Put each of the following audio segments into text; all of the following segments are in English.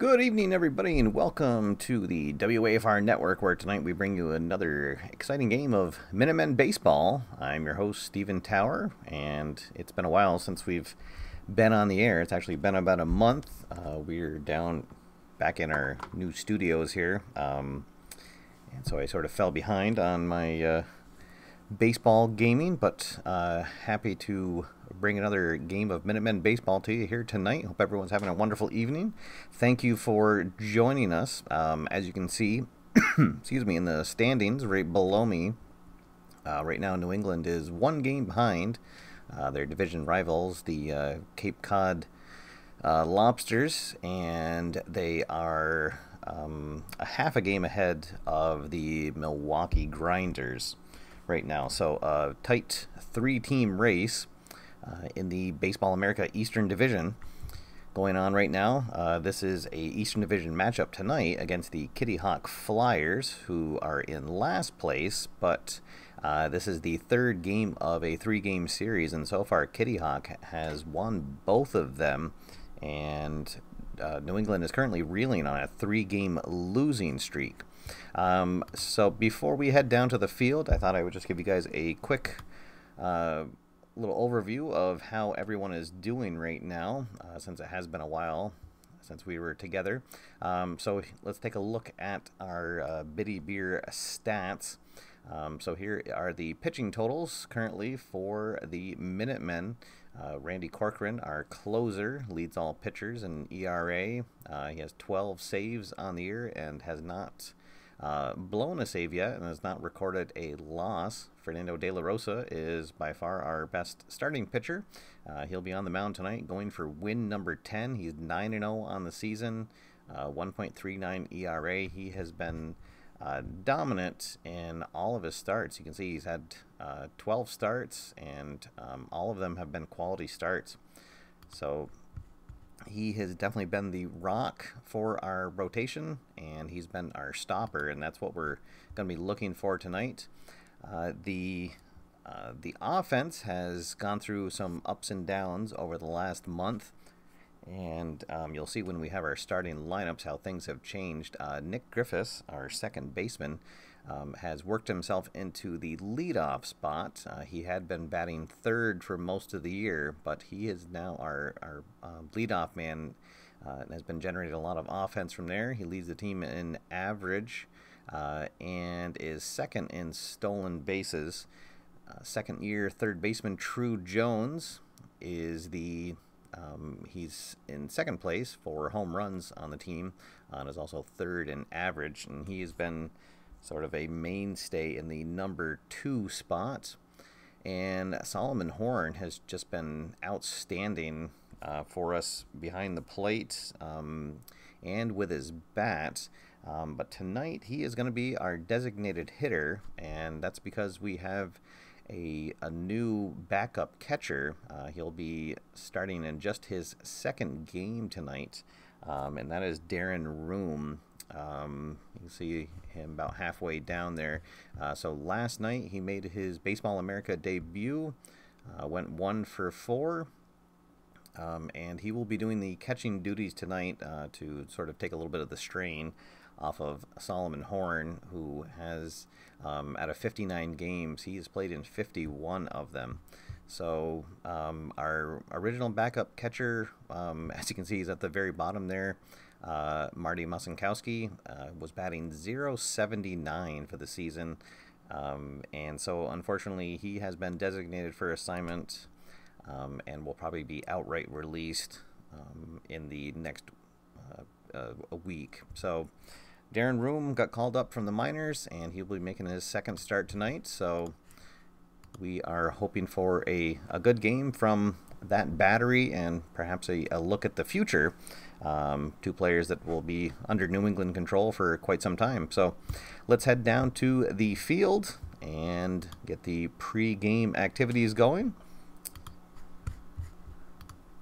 Good evening, everybody, and welcome to the WAFR Network, where tonight we bring you another exciting game of Minutemen Baseball. I'm your host, Stephen Tower, and it's been a while since we've been on the air. It's actually been about a month. We're down back in our new studios here, and so I sort of fell behind on my baseball gaming, but happy to bring another game of Minutemen Baseball to you here tonight. Hope everyone's having a wonderful evening. Thank you for joining us. As you can see, excuse me, in the standings right below me, right now New England is one game behind their division rivals, the Cape Cod Lobsters, and they are a half a game ahead of the Milwaukee Grinders right now. So a tight three-team race in the Baseball America Eastern Division going on right now. This is a Eastern Division matchup tonight against the Kitty Hawk Flyers, who are in last place, but this is the third game of a three-game series, and so far Kitty Hawk has won both of them, and New England is currently reeling on a three-game losing streak. So before we head down to the field, I thought I would just give you guys a quick little overview of how everyone is doing right now, since it has been a while since we were together. So let's take a look at our Biddy Beer stats. So here are the pitching totals currently for the Minutemen. Randy Corcoran, our closer, leads all pitchers in ERA. He has 12 saves on the year and has not blown a save yet and has not recorded a loss. Fernando Rosa is by far our best starting pitcher. He'll be on the mound tonight going for win number 10. He's 9-0 on the season, 1.39 ERA. He has been dominant in all of his starts. You can see he's had 12 starts, and all of them have been quality starts. So he has definitely been the rock for our rotation, and he's been our stopper, and that's what we're going to be looking for tonight. The offense has gone through some ups and downs over the last month, and you'll see when we have our starting lineups how things have changed. Nick Griffiths, our second baseman, has worked himself into the leadoff spot. He had been batting third for most of the year, but he is now our leadoff man, and has been generating a lot of offense from there. He leads the team in average and is second in stolen bases. Second year third baseman True Jones is he's in second place for home runs on the team, and is also third in average, and he has been sort of a mainstay in the number 2 spot. And Solomon Horn has just been outstanding for us behind the plate and with his bat. But tonight he is going to be our designated hitter, and that's because we have a new backup catcher. He'll be starting in just his second game tonight, and that is Darren Room. You can see him about halfway down there. So last night he made his Baseball America debut, went 1 for 4, and he will be doing the catching duties tonight to sort of take a little bit of the strain off of Solomon Horn, who has, out of 59 games, he has played in 51 of them. So our original backup catcher, as you can see, is at the very bottom there. Marty Musankowski was batting .079 for the season, and so unfortunately he has been designated for assignment and will probably be outright released in the next a week. So Darren Room got called up from the minors, and he'll be making his second start tonight. So we are hoping for a good game from that battery, and perhaps a look at the future. Two players that will be under New England control for quite some time. So let's head down to the field and get the pre-game activities going.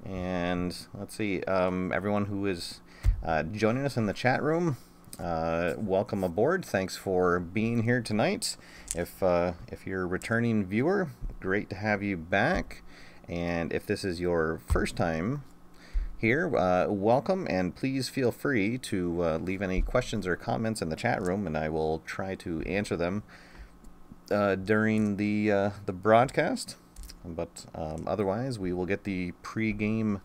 And let's see, everyone who is joining us in the chat room, welcome aboard. Thanks for being here tonight. If you're a returning viewer, great to have you back. And if this is your first time here. Welcome, and please feel free to leave any questions or comments in the chat room, and I will try to answer them during the broadcast. But otherwise, we will get the pre-game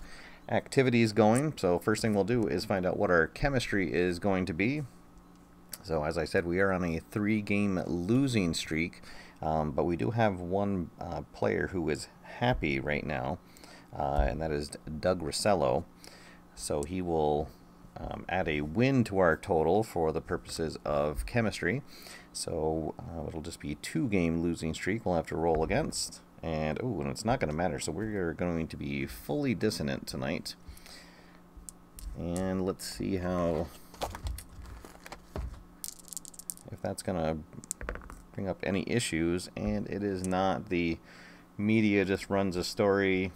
activities going. So first thing we'll do is find out what our chemistry is going to be. So as I said, we are on a 3-game losing streak, but we do have one player who is happy right now, and that is Doug Rosello. So he will add a win to our total for the purposes of chemistry. So it'll just be 2-game losing streak we'll have to roll against. And it's not going to matter, so we're going to be fully dissonant tonight. And let's see if that's going to bring up any issues. And it is not. The media just runs a story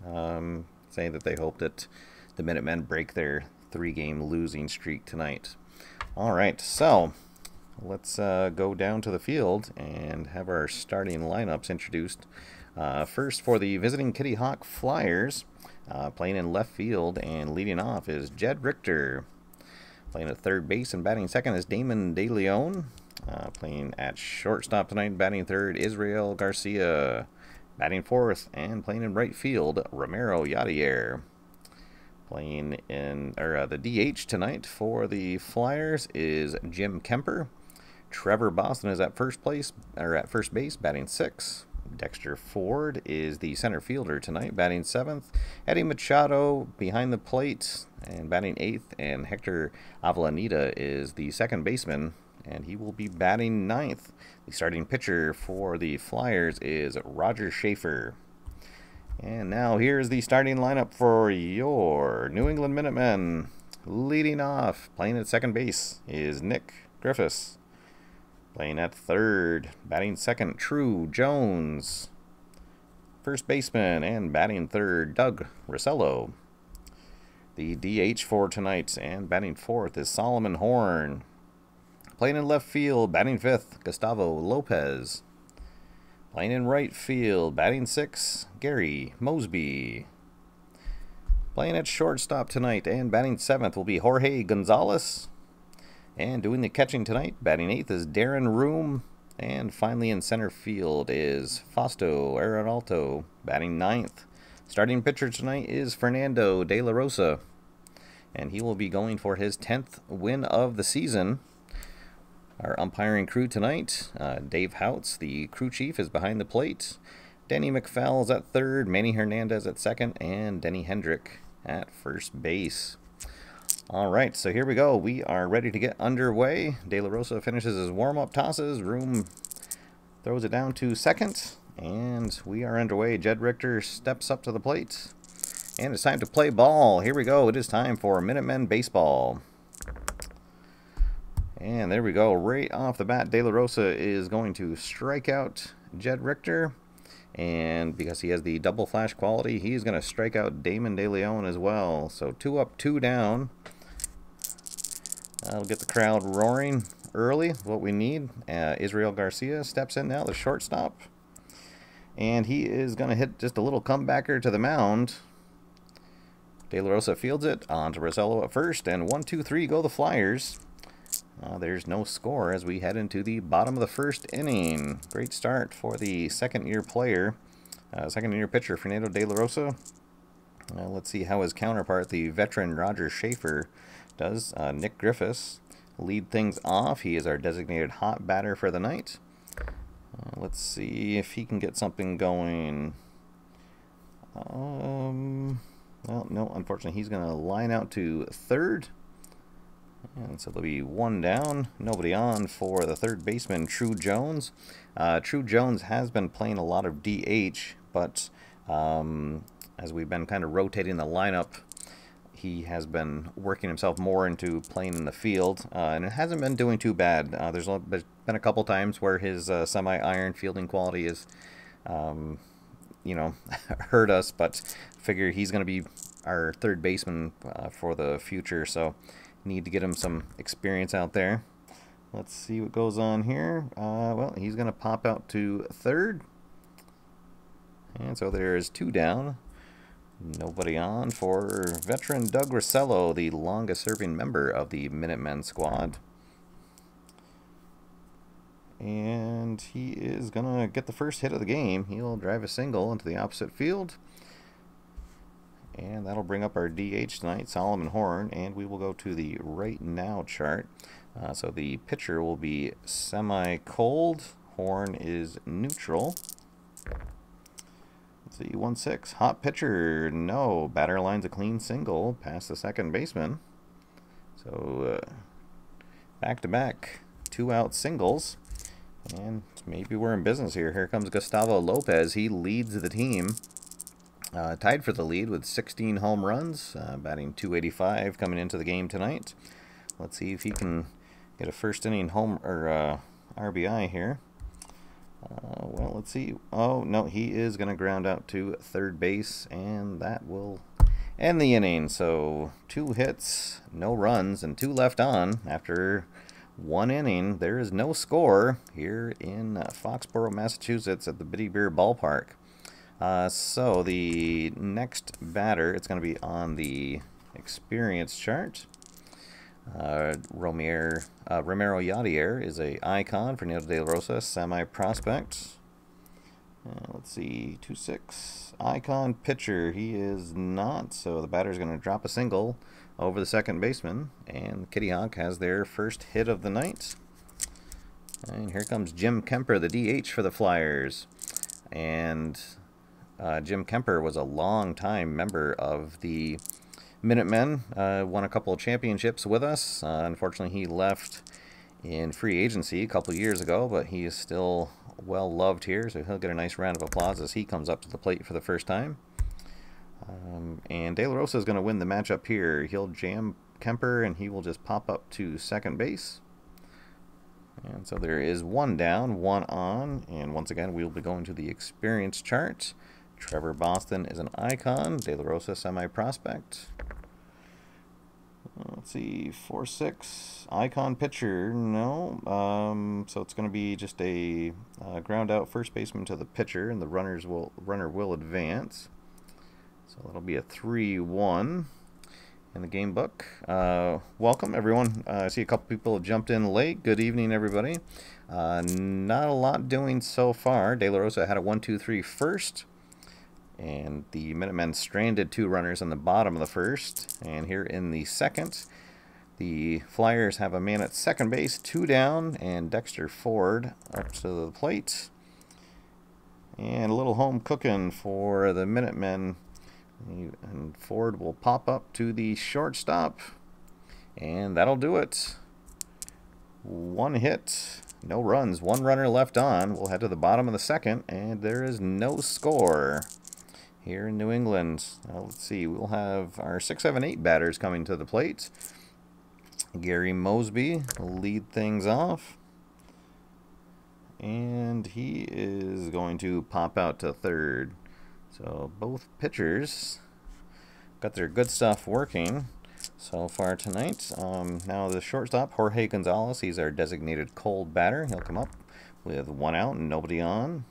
saying that they hope that the Minutemen break their 3-game losing streak tonight. Alright, so let's go down to the field and have our starting lineups introduced. First, for the visiting Kitty Hawk Flyers, playing in left field and leading off is Jed Richter. Playing at third base and batting second is Damon De Leon. Playing at shortstop tonight and batting third, Israel Garcia. Batting fourth and playing in right field, Romero Yadier. Playing in the DH tonight for the Flyers is Jim Kemper. Trevor Boston is at first base, batting sixth. Dexter Ford is the center fielder tonight, batting seventh. Eddie Machado behind the plate and batting eighth, and Hector Avellaneda is the second baseman, and he will be batting ninth. The starting pitcher for the Flyers is Roger Schaefer. And now here's the starting lineup for your New England Minutemen. Leading off, playing at second base, is Nick Griffiths. Playing at third, batting second, True Jones. First baseman and batting third, Doug Rosello. The DH for tonight and batting fourth is Solomon Horn. Playing in left field, batting fifth, Gustavo Lopez. Playing in right field, batting sixth, Gary Mosby. Playing at shortstop tonight and batting seventh will be Jorge Gonzalez. And doing the catching tonight, batting eighth is Darren Room. And finally in center field is Fausto Arenalto, batting ninth. Starting pitcher tonight is Fernando de la Rosa. And he will be going for his 10th win of the season. Our umpiring crew tonight, Dave Houts, the crew chief, is behind the plate. Danny McFell is at third, Manny Hernandez at second, and Denny Hendrick at first base. Alright, so here we go. We are ready to get underway. De La Rosa finishes his warm-up tosses. Room throws it down to second. And we are underway. Jed Richter steps up to the plate. And it's time to play ball. Here we go. It is time for Minutemen Baseball. And there we go. Right off the bat, De La Rosa is going to strike out Jed Richter. And because he has the double flash quality, he's going to strike out Damon De Leon as well. So 2 up, 2 down. That'll get the crowd roaring early, what we need. Israel Garcia steps in now, the shortstop. And he is going to hit just a little comebacker to the mound. De La Rosa fields it on to Rosello at first. And 1, 2, 3 go the Flyers. There's no score as we head into the bottom of the first inning. Great start for the second-year player, second-year pitcher, Fernando de la Rosa. Let's see how his counterpart, the veteran Roger Schaefer, does. Nick Griffiths lead things off. He is our designated hot batter for the night. Let's see if he can get something going. Well, no, unfortunately, he's going to line out to third. And so there'll be 1 down, nobody on for the third baseman, True Jones. True Jones has been playing a lot of DH, but as we've been kind of rotating the lineup, he has been working himself more into playing in the field, and it hasn't been doing too bad. There's been a couple times where his semi-iron fielding quality is, hurt us, but figure he's going to be our third baseman for the future, so need to get him some experience out there. Let's see what goes on here. Well, he's going to pop out to third. And so there's 2 down. Nobody on for veteran Doug Rossello, the longest-serving member of the Minutemen squad. And he is going to get the first hit of the game. He'll drive a single into the opposite field. And that'll bring up our DH tonight, Solomon Horn, and we will go to the right now chart. So the pitcher will be semi-cold. Horn is neutral. Let's see, 1-6. Hot pitcher, no. Batter lines a clean single past the second baseman. So back-to-back 2-out singles. And maybe we're in business here. Here comes Gustavo Lopez. He leads the team. Tied for the lead with 16 home runs, batting .285 coming into the game tonight. Let's see if he can get a first inning home or RBI here. Well, let's see. Oh, no, he is going to ground out to third base, and that will end the inning. So 2 hits, no runs, and 2 left on after 1 inning. There is no score here in Foxborough, Massachusetts at the Bitty Beer Ballpark. So the next batter, it's going to be on the experience chart. Romero Yadier is a icon. Fernando de Rosa, semi-prospect. Let's see, 2-6. Icon pitcher, he is not. So the batter's going to drop a single over the second baseman. And Kitty Hawk has their first hit of the night. And here comes Jim Kemper, the DH for the Flyers. And Jim Kemper was a long-time member of the Minutemen, won a couple of championships with us. Unfortunately, he left in free agency a couple of years ago, but he is still well loved here, so he'll get a nice round of applause as he comes up to the plate for the first time. And De La Rosa is going to win the matchup here. He'll jam Kemper, and he will just pop up to second base. And so there is 1 down, 1 on, and once again, we'll be going to the experience chart. Trevor Boston is an icon. De La Rosa, semi-prospect. Let's see, 4-6. Icon pitcher, no. So it's going to be just a ground out first baseman to the pitcher, and the runner will advance. So that'll be a 3-1 in the game book. Welcome, everyone. I see a couple people have jumped in late. Good evening, everybody. Not a lot doing so far. De La Rosa had a 1-2-3 first. And the Minutemen stranded 2 runners in the bottom of the first. And here in the second, the Flyers have a man at second base, 2 down, and Dexter Ford up to the plate. And a little home cooking for the Minutemen. And Ford will pop up to the shortstop. And that'll do it. 1 hit, no runs, 1 runner left on. We'll head to the bottom of the second, and there is no score here in New England. Let's see, we'll have our 6, 7, 8 batters coming to the plate. Gary Mosby will lead things off. And he is going to pop out to third. So both pitchers got their good stuff working so far tonight. Now the shortstop, Jorge Gonzalez, he's our designated cold batter. He'll come up with 1 out and nobody on.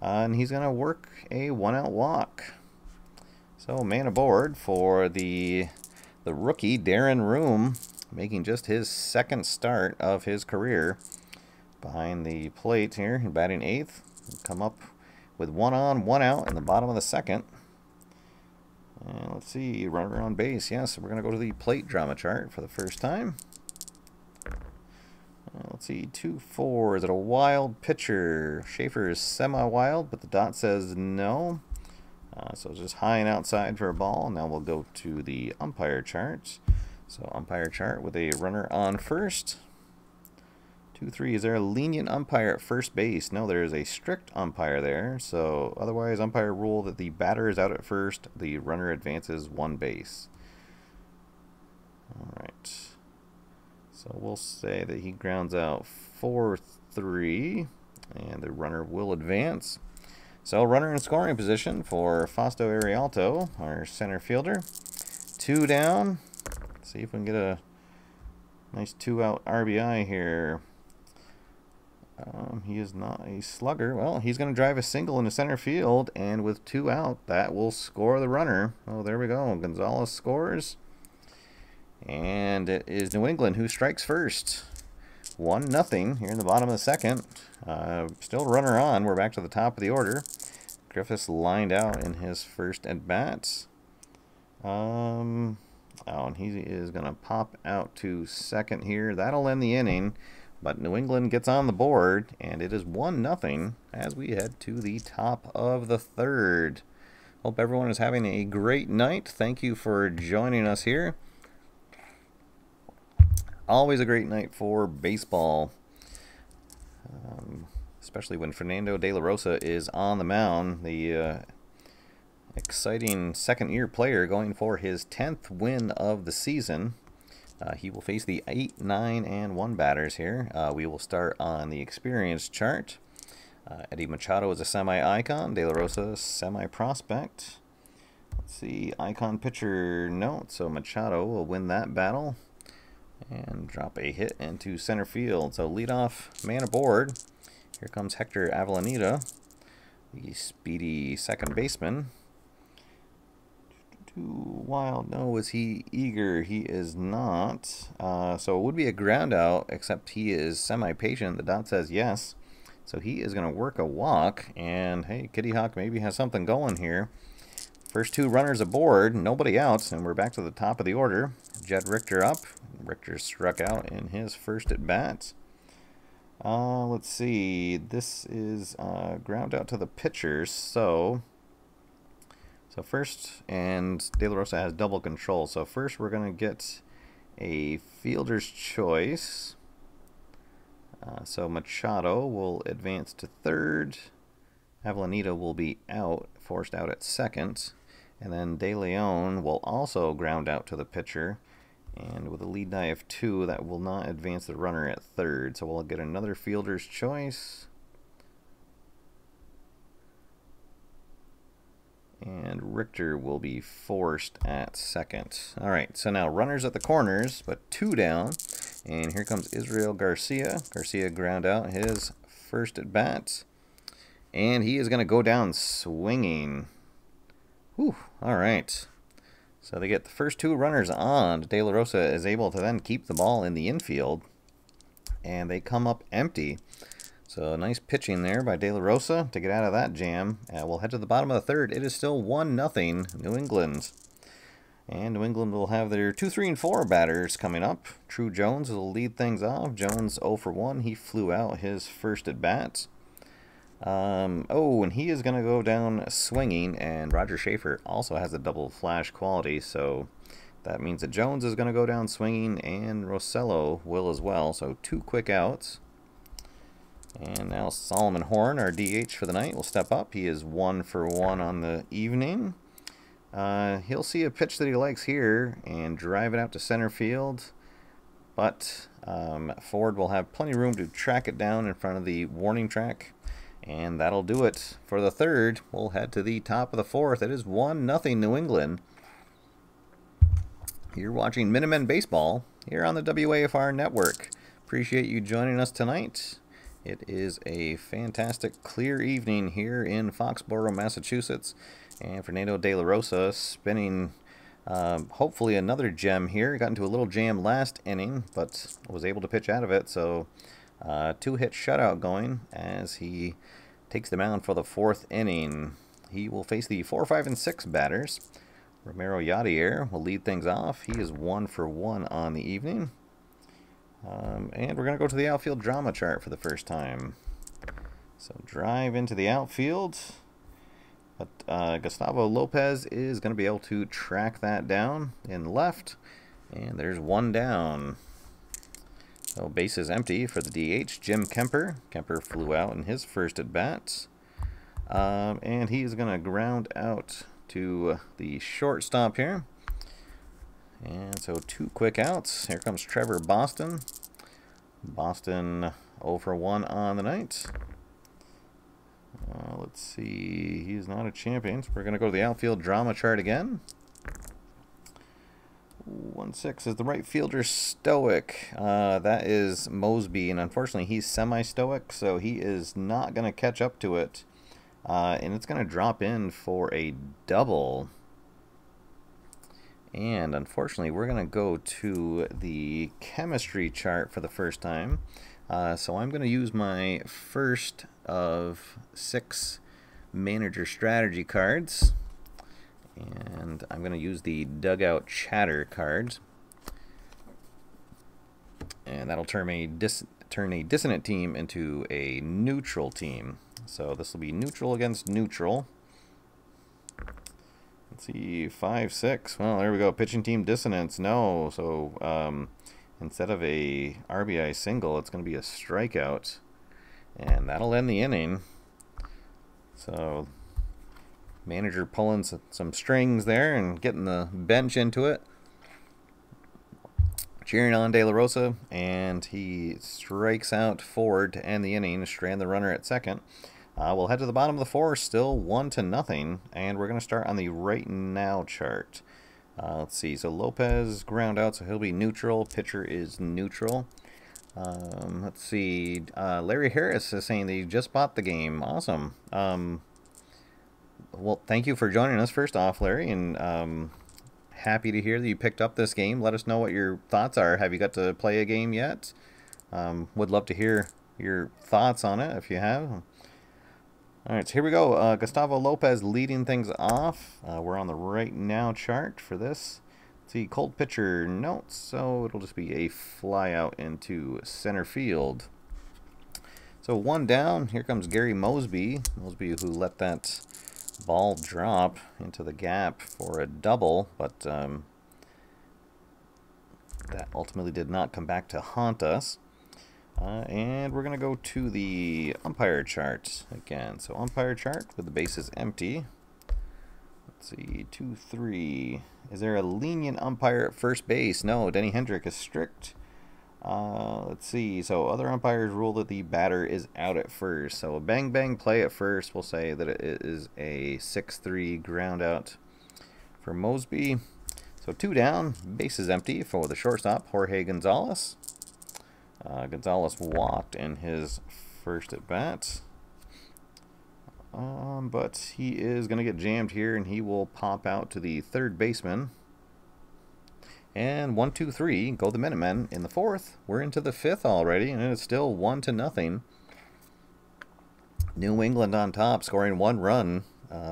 And he's going to work a 1-out walk. So man aboard for the rookie, Darren Room, making just his 2nd start of his career behind the plate here, batting 8th. He'll come up with 1 on, 1 out in the bottom of the second. And let's see, runner on base. Yes, we're going to go to the plate drama chart for the first time. Let's see, 2-4. Is it a wild pitcher? Schaefer is semi-wild, but the dot says no. So just high and outside for a ball. Now we'll go to the umpire chart. So umpire chart with a runner on first. 2-3. Is there a lenient umpire at first base? No, there is a strict umpire there. So otherwise, umpire rule that the batter is out at first, the runner advances 1 base. All right. So we'll say that he grounds out 4-3, and the runner will advance. So runner in scoring position for Fausto Arialto, our center fielder. 2 down. Let's see if we can get a nice 2-out RBI here. He is not a slugger. Well, he's going to drive a single into center field, and with 2 out, that will score the runner. Oh, there we go. Gonzalez scores. And it is New England who strikes first. 1-0 here in the bottom of the second. Still runner on. We're back to the top of the order. Griffiths lined out in his first at-bat. Oh, and he is going to pop out to second here. That'll end the inning. But New England gets on the board, and it is 1-0 as we head to the top of the third. Hope everyone is having a great night. Thank you for joining us here. Always a great night for baseball, especially when Fernando de la Rosa is on the mound. The exciting second-year player going for his 10th win of the season. He will face the 8, 9, and 1 batters here. We will start on the experience chart. Eddie Machado is a semi-icon. De La Rosa, semi-prospect. Let's see, icon pitcher note. So Machado will win that battle and drop a hit into center field. So leadoff man aboard. Here comes Hector Avellaneda, the speedy second baseman. Too wild. No, is he eager? He is not. So it would be a ground out, except he is semi-patient. The dot says yes. So he is going to work a walk. And hey, Kitty Hawk maybe has something going here. First 2 runners aboard, nobody out, and we're back to the top of the order. Jed Richter up. Richter struck out in his first at bat. Let's see. This is ground out to the pitchers. So first, and De La Rosa has double control. So first we're going to get a fielder's choice. So Machado will advance to third. Avellaneda will be out, forced out at second. And then De Leon will also ground out to the pitcher. And with a lead die of 2, that will not advance the runner at third. So we'll get another fielder's choice. And Richter will be forced at second. All right, so now runners at the corners, but 2 down. And here comes Israel Garcia. Garcia ground out his first at bat. And he is going to go down swinging. Whew, all right. So they get the first 2 runners on. De La Rosa is able to then keep the ball in the infield. And they come up empty. So nice pitching there by De La Rosa to get out of that jam. We'll head to the bottom of the third. It is still 1-0 New England. And New England will have their 2, 3, and 4 batters coming up. True Jones will lead things off. Jones 0 for 1. He flew out his first at bat. Oh, and he is going to go down swinging. And Roger Schaefer also has a double flash quality. So that means that Jones is going to go down swinging, and Rosello will as well. So 2 quick outs. And now Solomon Horn, our DH for the night, will step up. He is 1 for 1 on the evening. He'll see a pitch that he likes here and drive it out to center field. But Ford will have plenty of room to track it down in front of the warning track. And that'll do it for the third. We'll head to the top of the fourth. It is 1-0 New England. You're watching Minutemen Baseball here on the WAFR network. Appreciate you joining us tonight. It is a fantastic, clear evening here in Foxborough, Massachusetts. And Fernando de la Rosa spinning hopefully another gem here. Got into a little jam last inning, but was able to pitch out of it. So 2-hit shutout going as he takes the mound for the 4th inning. He will face the 4, 5, and 6 batters. Romero Yadier will lead things off. He is 1 for 1 on the evening. And we're going to go to the outfield drama chart for the first time. So drive into the outfield. But Gustavo Lopez is going to be able to track that down in left. And there's 1 down. So base is empty for the DH, Jim Kemper. Kemper flew out in his first at bat. And he's going to ground out to the shortstop here. And so 2 quick outs. Here comes Trevor Boston. Boston 0 for 1 on the night. Let's see. He's not a champion. So we're going to go to the outfield drama chart again. 1 1-6. Is the right fielder stoic? That is Mosby, and unfortunately he's semi-stoic, so he is not going to catch up to it. And it's going to drop in for a double. And unfortunately, we're going to go to the chemistry chart for the first time. So I'm going to use my first of 6 manager strategy cards. And I'm going to use the dugout chatter cards. And that'll turn a dissonant team into a neutral team. So this will be neutral against neutral. Let's see, 5-6. Well, there we go. Pitching team dissonance. No. So instead of a RBI single, it's going to be a strikeout. And that'll end the inning. So manager pulling some strings there and getting the bench into it. Cheering on De La Rosa, and he strikes out forward to end the inning, strand the runner at second. We'll head to the bottom of the 4th, still 1-0, and we're going to start on the right now chart. Let's see, so Lopez ground out, so he'll be neutral. Pitcher is neutral. Let's see, Larry Harris is saying that he just bought the game. Awesome. Well, thank you for joining us first off, Larry, and happy to hear that you picked up this game. Let us know what your thoughts are. Have you got to play a game yet? Would love to hear your thoughts on it if you have. All right, so here we go. Gustavo Lopez leading things off. We're on the right now chart for this. Let's see, cold pitcher notes, so it'll just be a fly out into center field. So 1 down. Here comes Gary Mosby. Mosby who let that ball drop into the gap for a double, but that ultimately did not come back to haunt us. And we're going to go to the umpire chart again. So umpire chart with the bases empty. Let's see, 2-3. Is there a lenient umpire at first base? No, Denny Hendrick is strict. Let's see, so other umpires rule that the batter is out at first. So a bang play at first, we'll say that it is a 6-3 ground out for Mosby. So 2 down, bases empty for the shortstop, Jorge Gonzalez. Gonzalez walked in his first at bat. But he is going to get jammed here, and he will pop out to the third baseman. And 1-2-3 go the Minutemen in the 4th. We're into the 5th already, and it's still 1-0. New England on top, scoring 1 run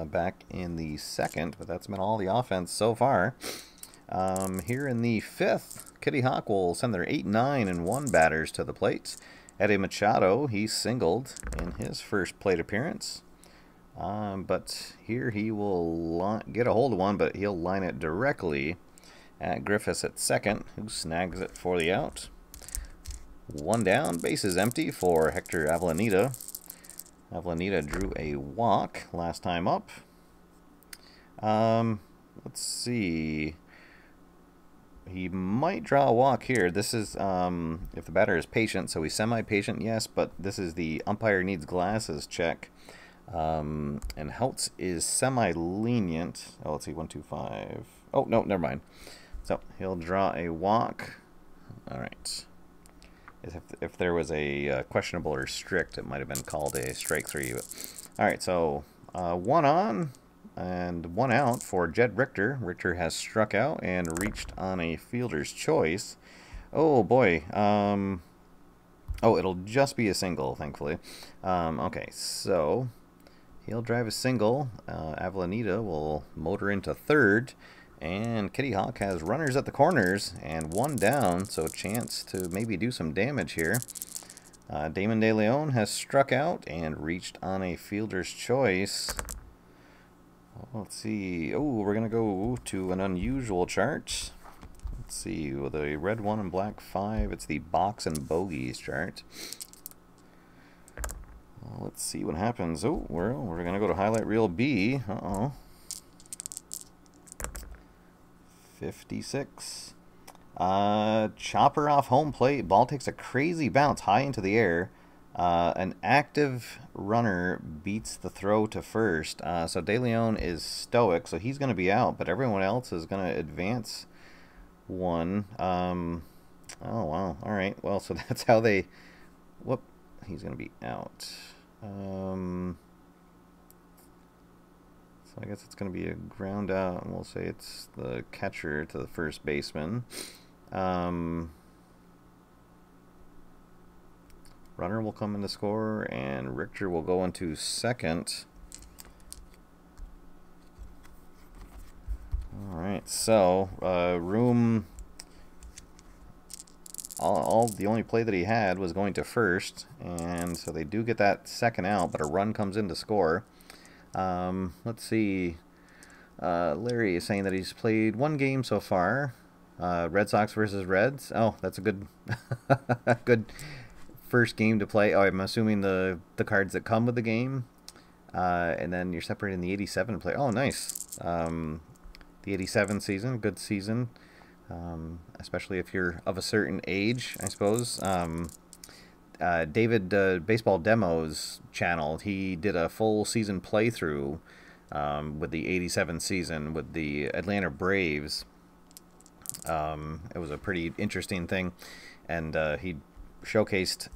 back in the 2nd, but that's been all the offense so far. Here in the 5th, Kitty Hawk will send their 8, 9, and 1 batters to the plate. Eddie Machado, he singled in his first plate appearance. But here he will get a hold of one, but he'll line it directly at Griffiths at second, who snags it for the out. 1 down, bases empty for Hector Avellaneda. Avellaneda drew a walk last time up. Let's see. He might draw a walk here. This is if the batter is patient, so he's semi-patient, yes, but this is the umpire needs glasses check. And Heltz is semi-lenient. Oh, let's see, 1, 2, 5. Oh, no, never mind. So he'll draw a walk. All right. If there was a questionable or strict, it might have been called a strike 3. But, all right, so 1 on and 1 out for Jed Richter. Richter has struck out and reached on a fielder's choice. Oh, boy. Oh, it'll just be a single, thankfully. Okay, so he'll drive a single. Avellaneda will motor into third. And Kitty Hawk has runners at the corners and 1 down, so a chance to maybe do some damage here. Damon De Leon has struck out and reached on a fielder's choice. Let's see. Oh, we're going to go to an unusual chart. Let's see. With a red 1 and black 5, it's the box and bogeys chart. Let's see what happens. Oh, we're going to go to highlight reel B. Uh-oh. 56. Chopper off home plate. Ball takes a crazy bounce high into the air. An active runner beats the throw to first. So De Leon is stoic, so he's going to be out, but everyone else is going to advance one. Oh, wow. All right. Well, so that's how they... Whoop. He's going to be out. So I guess it's going to be a ground out, and we'll say it's the catcher to the first baseman. Runner will come in to score, and Richter will go into second. All right, so Room... the only play that he had was going to first, and so they do get that second out, but a run comes in to score. Let's see. Larry is saying that he's played one game so far. Red Sox versus Reds. Oh, that's a good, good first game to play. Oh, I'm assuming the cards that come with the game, and then you're separating the 87 to play. Oh, nice. The 87 season, good season. Especially if you're of a certain age, I suppose. David Baseball Demos channel, he did a full season playthrough with the 87 season with the Atlanta Braves. It was a pretty interesting thing, and he showcased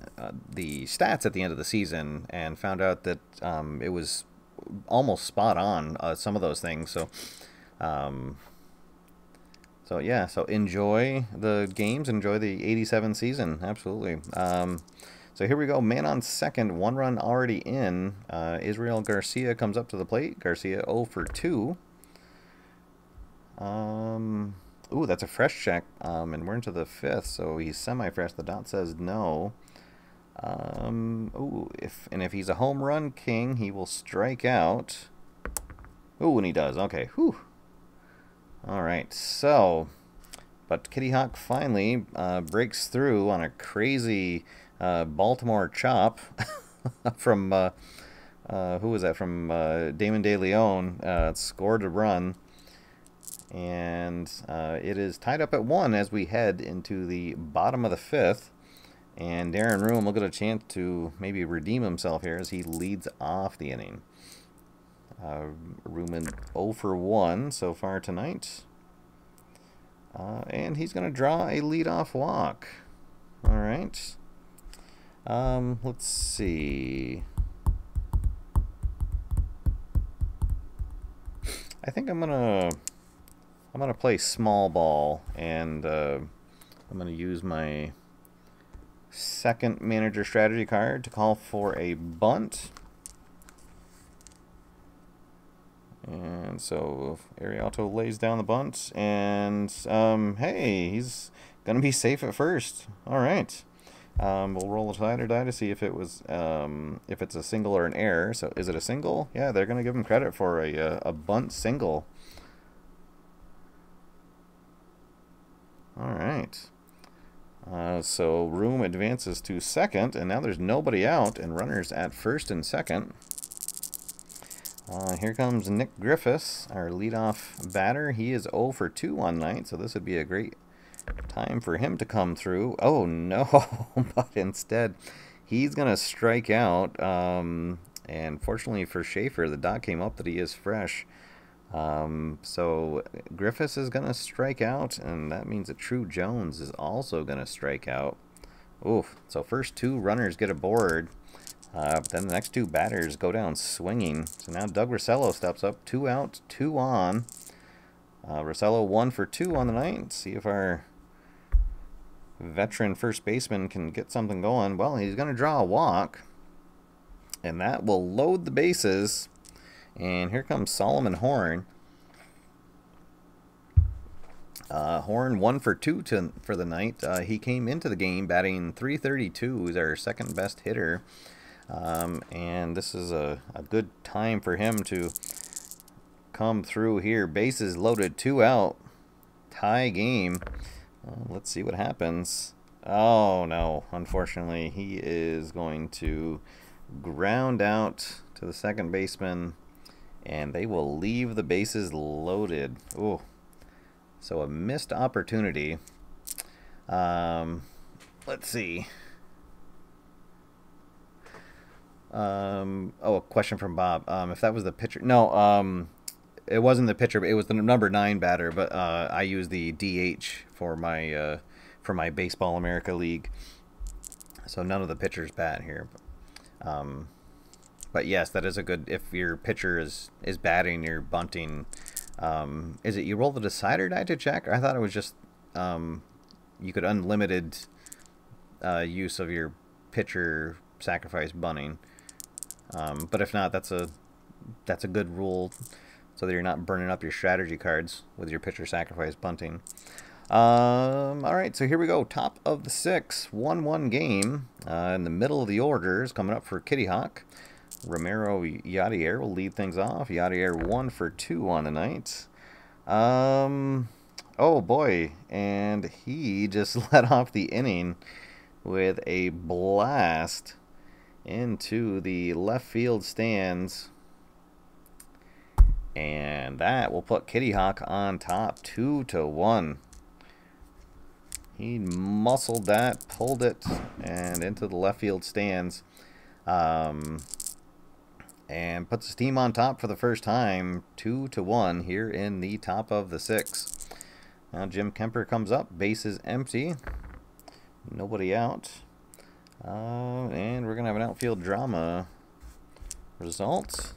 the stats at the end of the season and found out that it was almost spot on some of those things. So yeah, so enjoy the games, enjoy the 87 season, absolutely. So here we go, man on second, one run already in. Israel Garcia comes up to the plate. Garcia 0 for 2. Ooh, that's a fresh check, and we're into the fifth, so he's semi-fresh. The dot says no. Ooh, if he's a home run king, he will strike out. Ooh, and he does. Okay, whew. All right, so, but Kitty Hawk finally breaks through on a crazy Baltimore chop from, who was that, from Damon DeLeon, scored a run, and it is tied up at 1 as we head into the bottom of the fifth, and Darren Room will get a chance to maybe redeem himself here as he leads off the inning. Room in 0 for 1 so far tonight. And he's going to draw a leadoff walk. All right. Let's see. I think I'm gonna play small ball, and I'm gonna use my second manager strategy card to call for a bunt. And so Arialto lays down the bunt, and hey, he's gonna be safe at first. All right, we'll roll a side or die to see if it was if it's a single or an error. So is it a single? Yeah, they're gonna give him credit for a bunt single. All right. So Room advances to second, and now there's nobody out, and runners at first and second. Here comes Nick Griffiths, our leadoff batter. He is 0 for 2 on night, so this would be a great time for him to come through. Oh, no, but instead, he's going to strike out. And fortunately for Schaefer, the dot came up that he is fresh. So Griffiths is going to strike out, and that means that True Jones is also going to strike out. Oof, so first 2 runners get aboard. But then the next 2 batters go down swinging. So now Doug Rossello steps up. 2 out, 2 on. Rossello 1 for 2 on the night. Let's see if our veteran first baseman can get something going. Well, he's going to draw a walk, and that will load the bases. And here comes Solomon Horn. Horn 1 for 2 for the night. He came into the game batting .332. He's our second best hitter. And this is a good time for him to come through here. Bases loaded, 2 out. Tie game. Let's see what happens. Oh, no. Unfortunately, he is going to ground out to the second baseman, and they will leave the bases loaded. Ooh. So a missed opportunity. Let's see. Oh, a question from Bob. If that was the pitcher, no. it wasn't the pitcher, but it was the number 9 batter. But I use the DH for my Baseball America League, so none of the pitchers bat here. But yes, that is a good. If your pitcher is batting, you're bunting. Is it you roll the decider die to check? I thought it was just you could unlimited use of your pitcher sacrifice bunting. But if not, that's a good rule, so that you're not burning up your strategy cards with your pitcher sacrifice bunting. All right, so here we go. Top of the 6, 1-1 game. In the middle of the orders, coming up for Kitty Hawk. Romero Yadier will lead things off. Yadier 1 for 2 on the night. Oh boy, and he just let off the inning with a blast into the left field stands, and that will put Kitty Hawk on top 2-1. He muscled that, pulled it, and into the left field stands, and puts his team on top for the first time, 2-1 here in the top of the 6. Now Jim Kemper comes up, bases empty, nobody out, and we're gonna have an outfield drama result.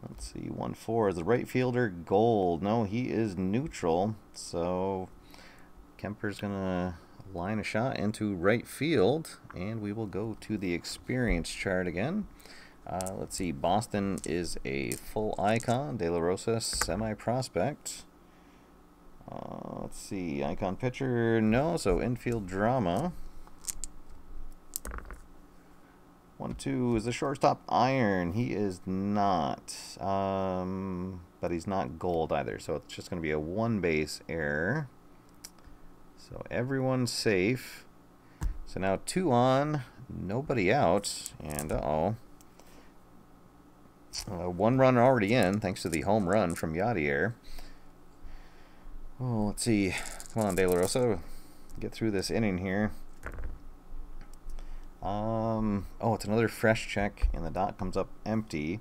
Let's see, 1-4 is the right fielder gold. No, he is neutral, so Kemper's gonna line a shot into right field, and we will go to the experience chart again. Let's see, Boston is a full icon, De La Rosa semi-prospect. Let's see, icon pitcher, no, so infield drama. 1-2 is the shortstop iron. He is not, but he's not gold either, so it's just going to be a 1 base error. So everyone's safe. So now 2 on, nobody out, and uh-oh. 1 run already in, thanks to the home run from Yadier. Oh, let's see. Come on, De La Rosa. Get through this inning here. Oh, it's another fresh check, and the dot comes up empty.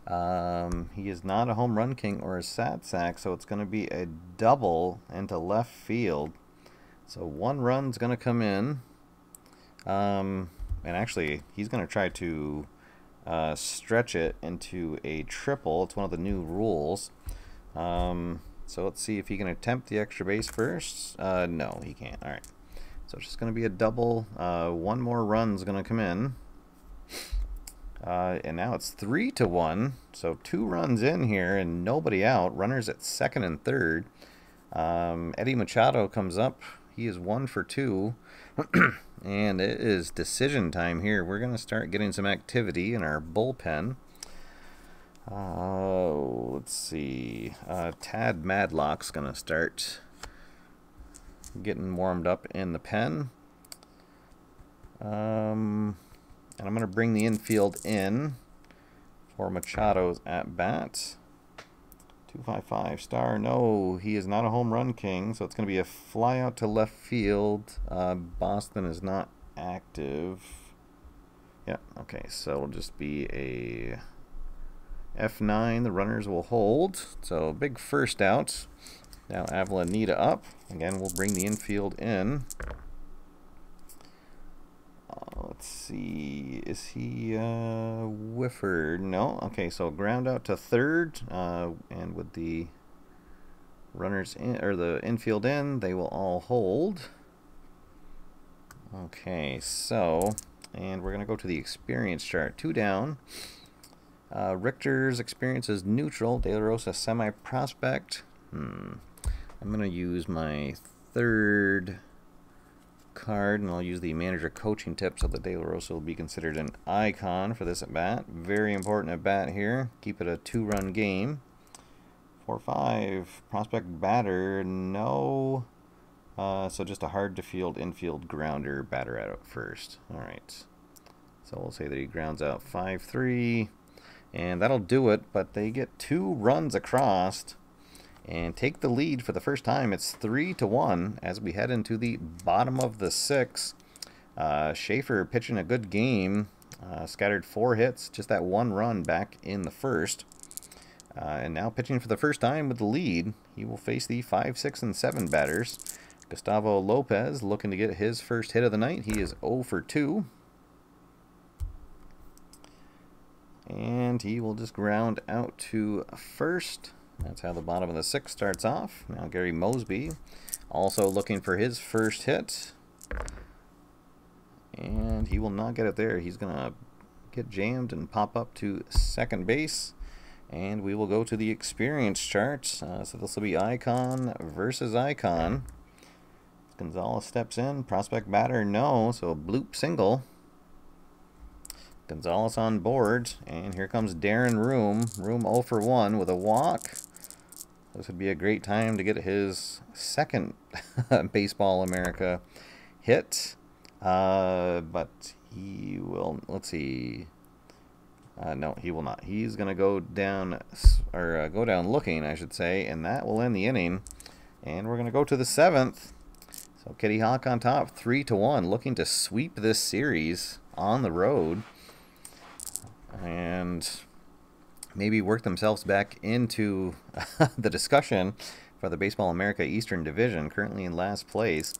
He is not a home run king or a sat sack, so it's going to be a double into left field. So 1 run's going to come in. And actually, he's going to try to stretch it into a triple. It's one of the new rules. So let's see if he can attempt the extra base first. No, he can't. All right. So it's just going to be a double. 1 more run's going to come in. And now it's 3-1. So 2 runs in here and nobody out. Runners at second and third. Eddie Machado comes up. He is 1 for 2. And it is decision time here. We're going to start getting some activity in our bullpen. Let's see. Tad Madlock's going to start getting warmed up in the pen. And I'm going to bring the infield in for Machado's at bat. 255 star. No, he is not a home run king, so it's going to be a fly out to left field. Boston is not active. Yeah, okay, so it'll just be a F9. The runners will hold. So big first out. Now Avellaneda up. Again, we'll bring the infield in. Let's see. Is he whiffer? No. Okay, so ground out to third. And with the runners in, or the infield in, they will all hold. Okay, so, and we're going to go to the experience chart. 2 down. Richter's experience is neutral. De La Rosa semi-prospect. I'm going to use my 3rd card, and I'll use the manager coaching tip so that De La Rosa will be considered an icon for this at-bat. Very important at-bat here. Keep it a 2-run game. 4-5. Prospect batter. No. So just a hard-to-field infield grounder batter at first. All right. So we'll say that he grounds out 5-3. And that'll do it, but they get 2 runs across and take the lead for the first time. It's 3-1 as we head into the bottom of the 6th. Schaefer pitching a good game. Scattered 4 hits, just that 1 run back in the first. And now pitching for the first time with the lead, he will face the 5, 6, and 7 batters. Gustavo Lopez looking to get his first hit of the night. He is 0 for 2. And he will just ground out to first. That's how the bottom of the 6th starts off. Now Gary Mosby also looking for his first hit. And he will not get it there. He's going to get jammed and pop up to second base. And we will go to the experience chart. So this will be Icon versus Icon. Gonzalez steps in. Prospect batter, no. So bloop single. Gonzalez on board. And here comes Darren Room. Room 0 for 1 with a walk. This would be a great time to get his second Baseball America hit. But he will, let's see. No, he will not. He's going to go down, or go down looking, I should say, and that will end the inning. And we're going to go to the 7th. So Kitty Hawk on top, 3-1, looking to sweep this series on the road. And maybe work themselves back into the discussion for the Baseball America Eastern Division, currently in last place.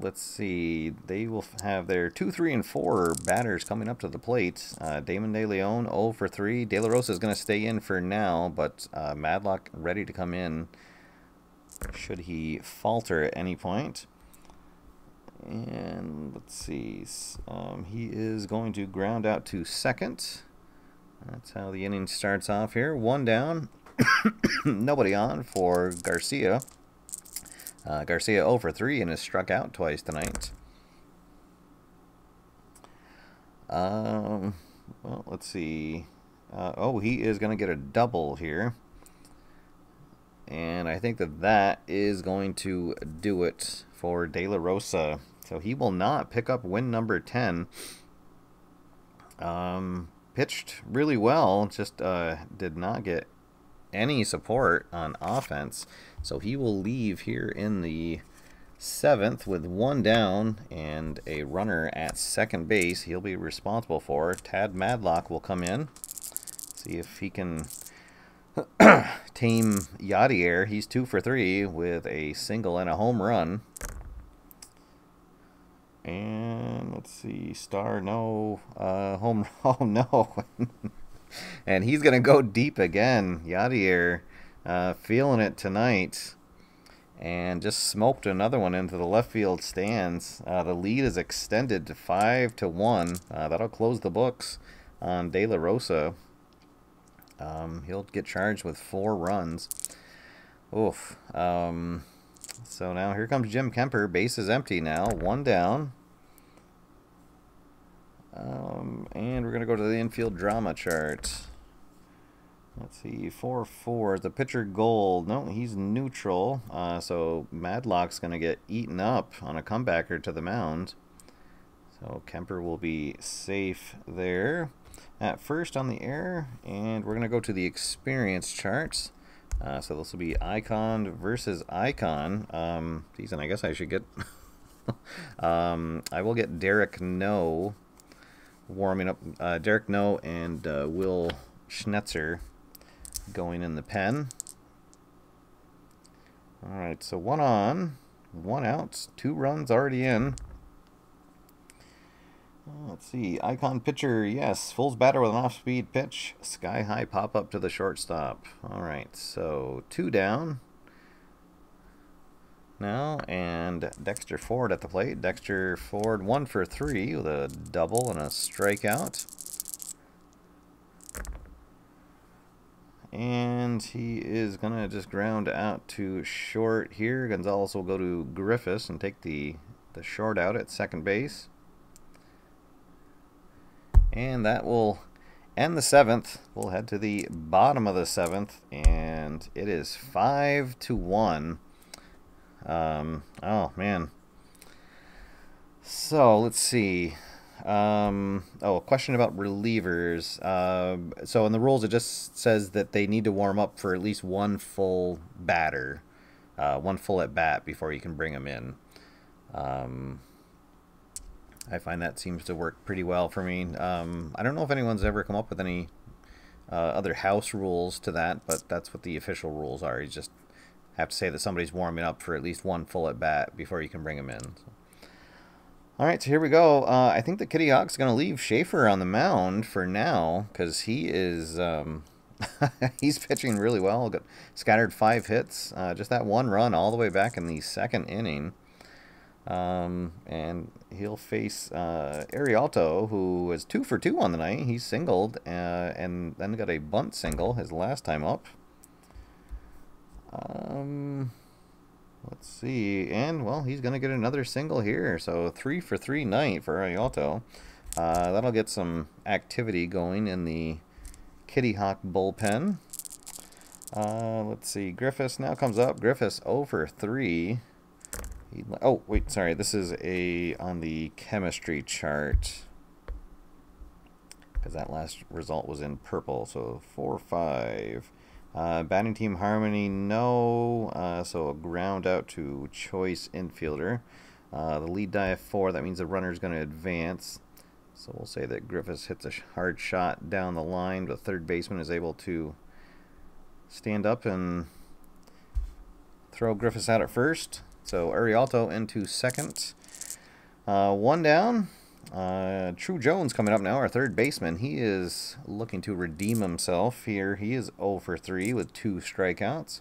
Let's see. They will have their 2, 3, and 4 batters coming up to the plate. Damon De Leon 0 for 3. De La Rosa is going to stay in for now, but Madlock ready to come in should he falter at any point. And let's see. He is going to ground out to second. That's how the inning starts off here. 1 down. Nobody on for Garcia. Garcia 0 for 3 and has struck out twice tonight. Well, let's see. Oh, he is going to get a double here. And I think that is going to do it for De La Rosa. So he will not pick up win number 10. Pitched really well, just did not get any support on offense. So he will leave here in the 7th with 1 down and a runner at second base he'll be responsible for. Tad Madlock will come in. See if he can tame Yadier. He's 2 for 3 with a single and a home run. And let's see, Star, no, home, oh no. And he's going to go deep again. Yadier feeling it tonight. And just smoked another one into the left field stands. The lead is extended to 5-1. That'll close the books on De La Rosa. He'll get charged with 4 runs. Oof. So now here comes Jim Kemper. Base is empty now. 1 down. And we're going to go to the infield drama chart. Let's see. 4-4. The pitcher Gold. No, he's neutral. So Madlock's going to get eaten up on a comebacker to the mound. So Kemper will be safe there. At first on the air. And we're going to go to the experience charts. So this will be Icon versus Icon. Geez, and I guess I should get... I will get Derek No warming up. Derek No and Will Schnetzer going in the pen. Alright, so 1 on, 1 out, 2 runs already in. Let's see, Icon pitcher, yes, Fool's batter with an off-speed pitch. Sky-high pop-up to the shortstop. Alright, so 2 down now, and Dexter Ford at the plate. Dexter Ford 1 for 3 with a double and a strikeout. And he is going to just ground out to short here. Gonzalez will go to Griffiths and take the short out at second base. And that will end the 7th. We'll head to the bottom of the 7th, and it is 5-1. Oh, man. So, let's see. Oh, a question about relievers. So in the rules, it just says that they need to warm up for at least 1 full batter. 1 full at bat before you can bring them in. I find that seems to work pretty well for me. I don't know if anyone's ever come up with any other house rules to that, but that's what the official rules are. You just have to say that somebody's warming up for at least one full at bat before you can bring him in. So. All right, so here we go. I think the Kitty Hawk's going to leave Schaefer on the mound for now because he is he's pitching really well. Got scattered 5 hits, just that 1 run all the way back in the 2nd inning. And he'll face Arialto, who was 2 for 2 on the night. He singled and then got a bunt single his last time up. Let's see, and well, he's gonna get another single here. So 3 for 3 night for Arialto. That'll get some activity going in the Kitty Hawk bullpen. Let's see, Griffiths now comes up. Griffiths 0 for 3. Oh, wait, sorry. This is on the chemistry chart because that last result was in purple. So 4-5. Batting team harmony, no. So a ground out to choice infielder. The lead die of 4. That means the runner's going to advance. So we'll say that Griffiths hits a hard shot down the line. The third baseman is able to stand up and throw Griffiths out at first. So Arialto into second. 1 down. True Jones coming up now, our third baseman. He is looking to redeem himself here. He is 0 for 3 with 2 strikeouts.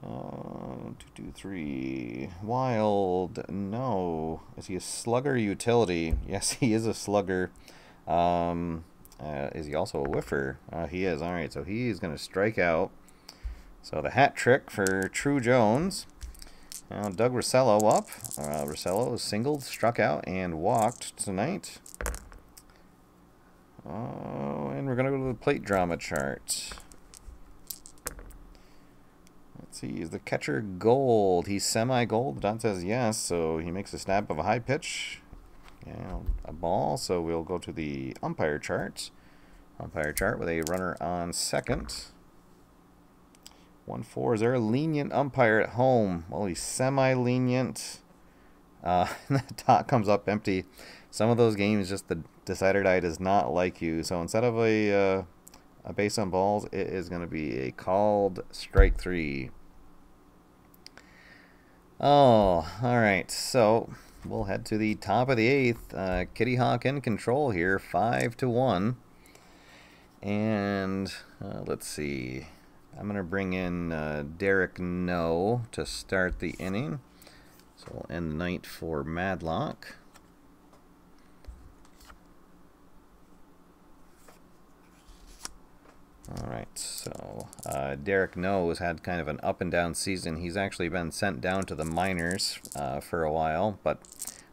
2, 2, 3. Wild, no. Is he a slugger utility? Yes, he is a slugger. Is he also a whiffer? He is. All right, so he's going to strike out. So the hat trick for True Jones. Now Doug Rosello up. Rosello is singled, struck out, and walked tonight. And we're going to go to the plate drama chart. Let's see, is the catcher gold? He's semi-gold. Don says yes, so he makes a snap of a high pitch. And a ball, so we'll go to the umpire chart. Umpire chart with a runner on second. 1-4. Is there a lenient umpire at home? Well, he's semi-lenient. The dot comes up empty. Some of those games, just the decider die does not like you. So instead of a base on balls, it is going to be a called strike 3. Oh, all right. So we'll head to the top of the 8th. Kitty Hawk in control here, 5-1. And let's see. I'm going to bring in Derek No to start the inning. So we'll end the night for Madlock. All right, so Derek No has had kind of an up and down season. He's actually been sent down to the minors for a while, but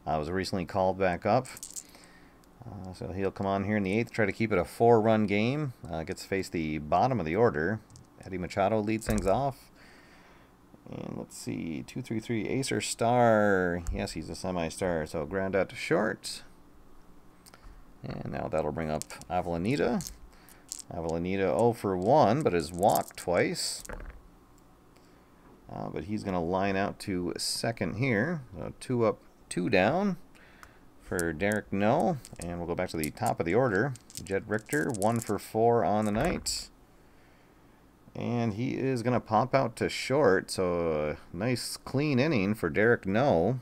was recently called back up. So he'll come on here in the 8th, try to keep it a 4-run game. Gets to face the bottom of the order. Eddie Machado leads things off. And let's see, 2-3-3, ace or star. Yes, he's a semi-star, so ground out to short. And now that'll bring up Avellaneda. Avellaneda 0 for 1, but has walked twice. But he's going to line out to second here. 2 up, 2 down for Derek No. And we'll go back to the top of the order. Jed Richter, 1 for 4 on the night. And he is going to pop out to short, so a nice clean inning for Derek No.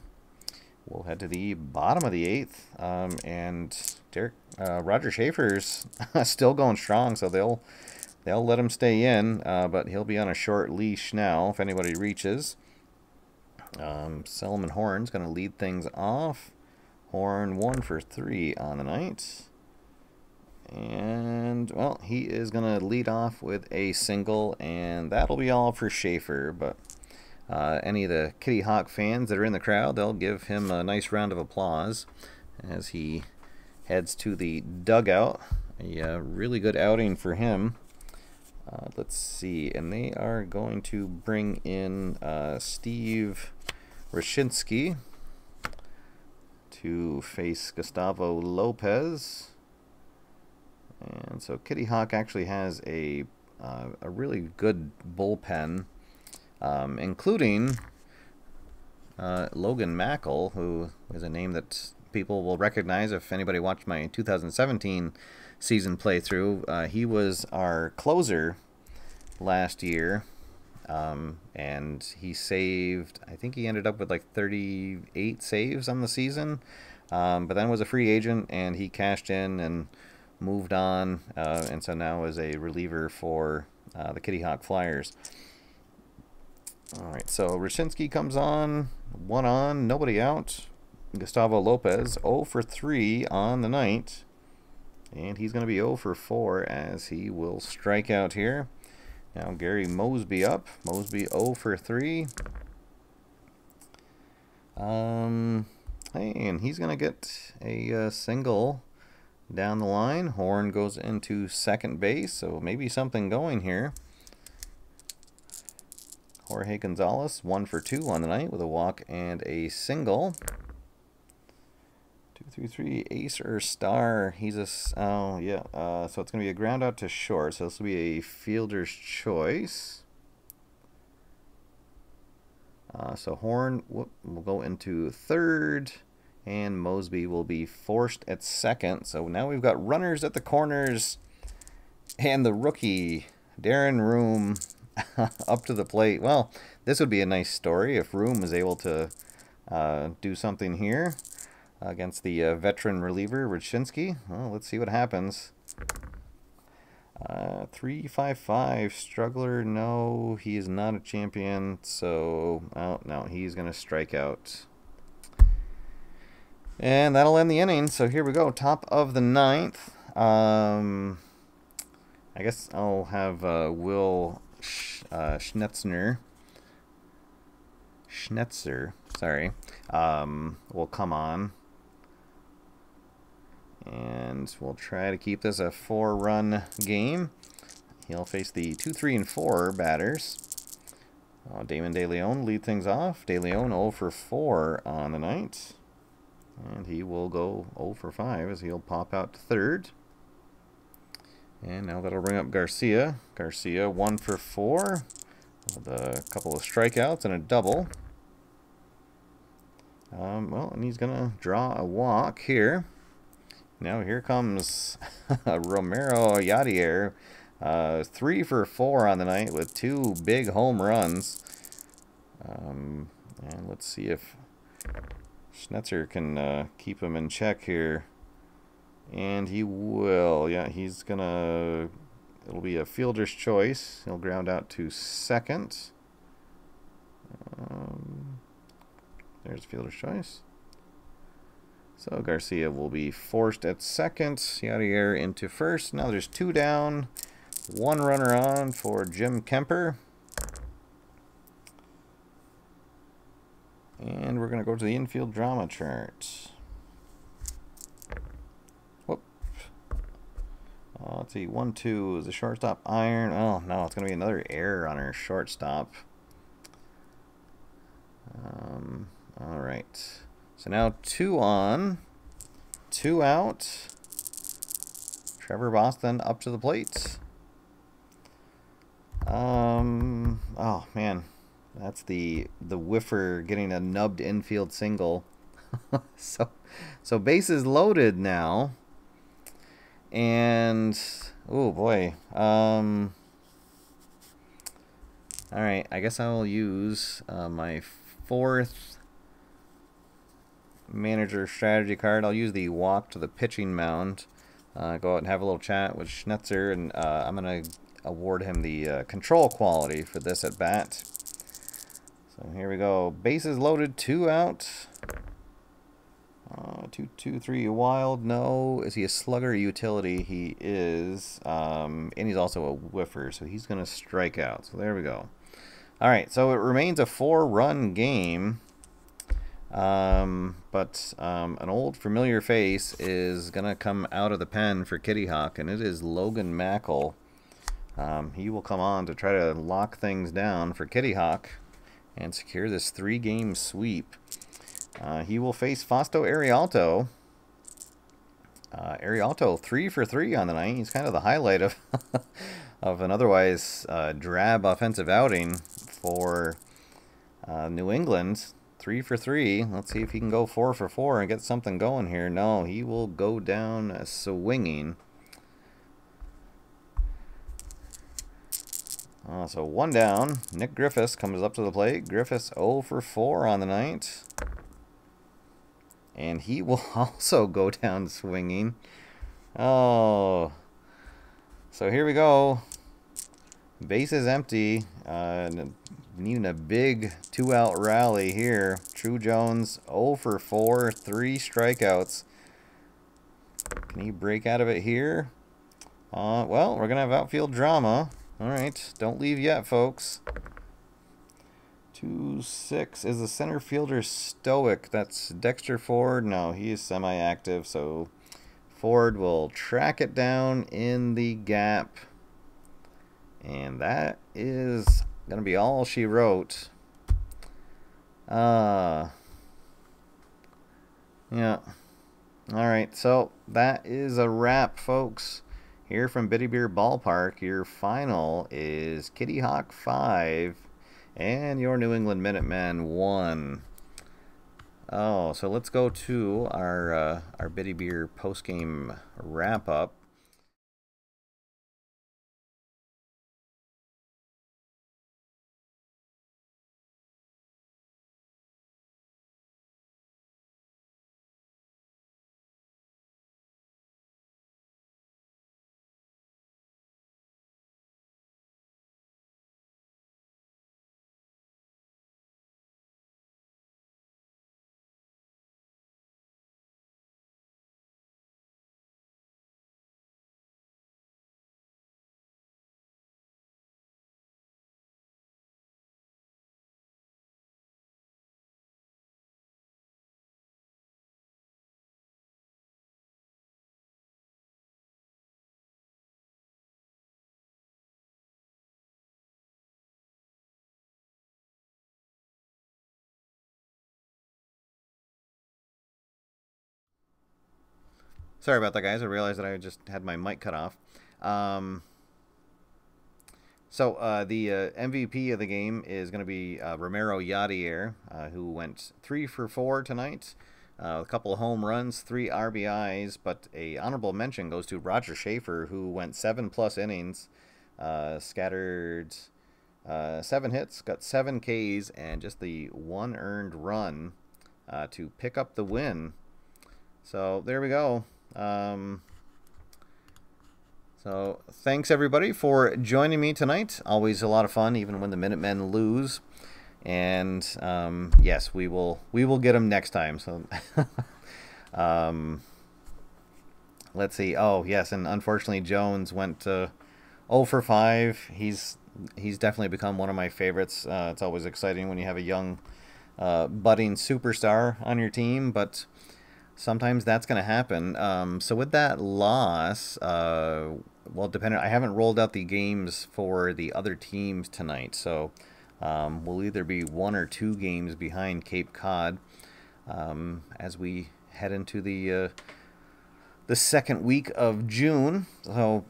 We'll head to the bottom of the 8th, and Roger Schaefer's still going strong, so they'll let him stay in, but he'll be on a short leash now if anybody reaches. Selman Horn's going to lead things off. Horn 1 for 3 on the night. And, well, he is going to lead off with a single, and that'll be all for Schaefer. But any of the Kitty Hawk fans that are in the crowd, they'll give him a nice round of applause as he heads to the dugout. A really good outing for him. Let's see, and they are going to bring in Steve Rashinsky to face Gustavo Lopez. And so Kitty Hawk actually has a really good bullpen, including Logan Mackel, who is a name that people will recognize if anybody watched my 2017 season playthrough. He was our closer last year, and he saved, I think he ended up with like 38 saves on the season, but then was a free agent, and he cashed in and moved on, and so now is a reliever for the Kitty Hawk Flyers. Alright, so Roshinsky comes on, 1 on, nobody out. Gustavo Lopez, 0 for 3 on the night. And he's going to be 0 for 4 as he will strike out here. Now Gary Mosby up. Mosby 0 for 3. Hey, and he's going to get a single down the line. Horn goes into second base, so maybe something going here. Jorge Gonzalez, 1 for 2 on the night with a walk and a single. 2, 3, 3, ace or star. He's a, oh yeah, so it's going to be a ground out to short, so this will be a fielder's choice. So Horn will go into third, and Mosby will be forced at second. So now we've got runners at the corners, and the rookie, Darren Room, up to the plate. Well, this would be a nice story if Room is able to do something here against the veteran reliever, Roshinsky. Well, let's see what happens. 3-5-5, struggler, no, he is not a champion, so, oh, no, he's going to strike out. And that'll end the inning, so here we go, top of the 9th. I guess I'll have Will Schnetzer, sorry, will come on. And we'll try to keep this a 4-run game. He'll face the 2, 3, and 4 batters. Damon DeLeon lead things off. DeLeon 0 for 4 on the night. And he will go 0 for 5 as he'll pop out to third. And now that'll bring up Garcia. Garcia 1 for 4 with a couple of strikeouts and a double. Well, and he's going to draw a walk here. Now here comes Romero Yadier. 3 for 4 on the night with 2 big home runs. And let's see if Schnetzer can keep him in check here. And he will. Yeah, he's going to... It'll be a fielder's choice. He'll ground out to second. There's fielder's choice. So Garcia will be forced at second. Yadier into first. Now there's 2 down. 1 runner on for Jim Kemper. And we're going to go to the infield drama chart. Whoop. Let's see. 1-2 is the shortstop iron. Oh, no. It's going to be another error on our shortstop. All right. So now 2 on, 2 out. Trevor Boston up to the plate. Oh man, that's the whiffer getting a nubbed infield single. so bases loaded now. And oh boy. All right, I guess I will use my 4th manager strategy card. I'll use the walk to the pitching mound. Go out and have a little chat with Schnetzer, and I'm going to award him the control quality for this at bat. So here we go. Bases loaded, 2 out. 2, 3, wild. No. Is he a slugger or utility? He is. And he's also a whiffer, so he's going to strike out. So there we go. All right, so it remains a 4-run game. But an old familiar face is going to come out of the pen for Kitty Hawk, and it is Logan Mackel. He will come on to try to lock things down for Kitty Hawk and secure this 3-game sweep. He will face Fausto Arialto. Arialto 3 for 3 on the night. He's kind of the highlight of of an otherwise drab offensive outing for New England. 3 for 3. Let's see if he can go 4 for 4 and get something going here. No, he will go down swinging. So one down. Nick Griffiths comes up to the plate. Griffiths 0 for 4 on the night. And he will also go down swinging. Oh. So here we go. Base is empty. Needing a big 2-out rally here. True Jones 0 for 4. 3 strikeouts. Can he break out of it here? Well, we're going to have outfield drama. All right. Don't leave yet, folks. 2-6. Is the center fielder stoic? That's Dexter Ford. No, he is semi-active, so Ford will track it down in the gap. And that is going to be all she wrote. Yeah. All right, so that is a wrap, folks. Here from Bitty Beer Ballpark, your final is Kitty Hawk 5 and your New England Minutemen 1. Oh, so let's go to our Bitty Beer postgame wrap-up. Sorry about that, guys. I realized that I just had my mic cut off. The MVP of the game is going to be Romero Yadier, who went 3 for 4 tonight. A couple of home runs, 3 RBIs, but a honorable mention goes to Roger Schaefer, who went 7+ innings, scattered 7 hits, got 7 Ks, and just the 1 earned run to pick up the win. So there we go. So thanks everybody for joining me tonight. Always a lot of fun, even when the Minutemen lose. And yes, we will get them next time. So let's see. Oh yes, and unfortunately Jones went 0 for 5. He's definitely become one of my favorites. It's always exciting when you have a young budding superstar on your team, but sometimes that's going to happen. So with that loss, well, I haven't rolled out the games for the other teams tonight, so we'll either be 1 or 2 games behind Cape Cod as we head into the second week of June. So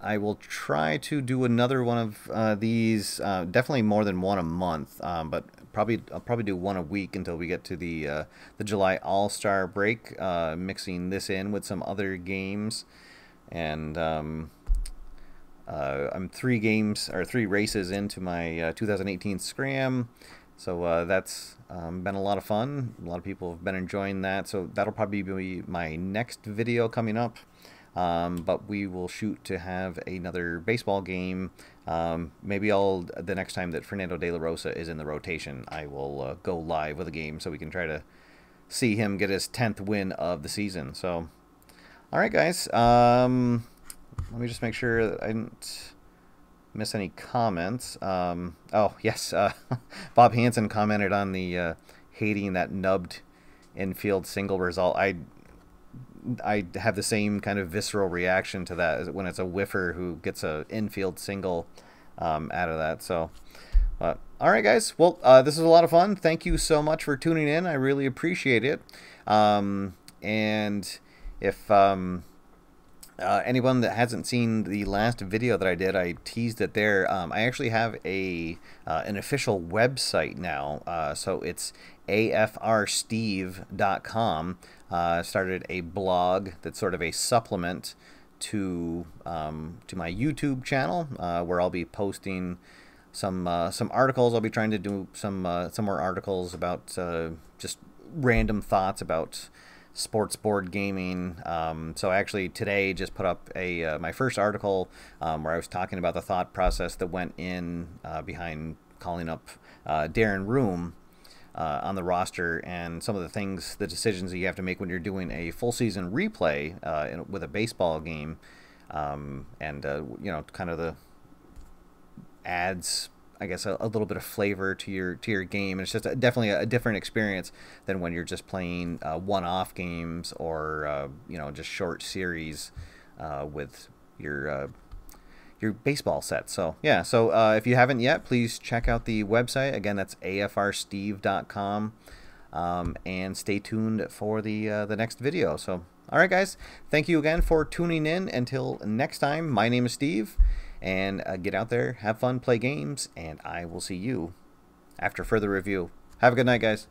I will try to do another one of these, definitely more than one a month, but I'll probably do 1 a week until we get to the July All-Star break, mixing this in with some other games. And I'm 3 races into my 2018 Scram, so that's been a lot of fun. A lot of people have been enjoying that, so that'll probably be my next video coming up. But we will shoot to have another baseball game. Maybe the next time that Fernando de la Rosa is in the rotation, I will go live with a game so we can try to see him get his 10th win of the season. So, all right, guys. Let me just make sure that I didn't miss any comments. Oh, yes. Bob Hansen commented on the hating that nubbed infield single result. I have the same kind of visceral reaction to that when it's a whiffer who gets an infield single out of that. So, all right, guys. Well, this is a lot of fun. Thank you so much for tuning in. I really appreciate it. And if anyone that hasn't seen the last video that I did, I teased it there. I actually have an official website now. So it's afrsteve.com. Started a blog that's sort of a supplement to my YouTube channel, where I'll be posting some articles. I'll be trying to do some more articles about just random thoughts about sports board gaming. So I actually today just put up my first article where I was talking about the thought process that went in behind calling up Darren Room on the roster, and some of the decisions that you have to make when you're doing a full season replay with a baseball game, and kind of the adds, I guess, a little bit of flavor to your game. And it's just definitely a different experience than when you're just playing one-off games or just short series with your baseball set. So yeah, if you haven't yet, please check out the website. Again, that's afrsteve.com, and stay tuned for the next video. So all right, guys, thank you again for tuning in. Until next time, my name is Steve, and get out there, have fun, play games, and I will see you after further review. Have a good night, guys.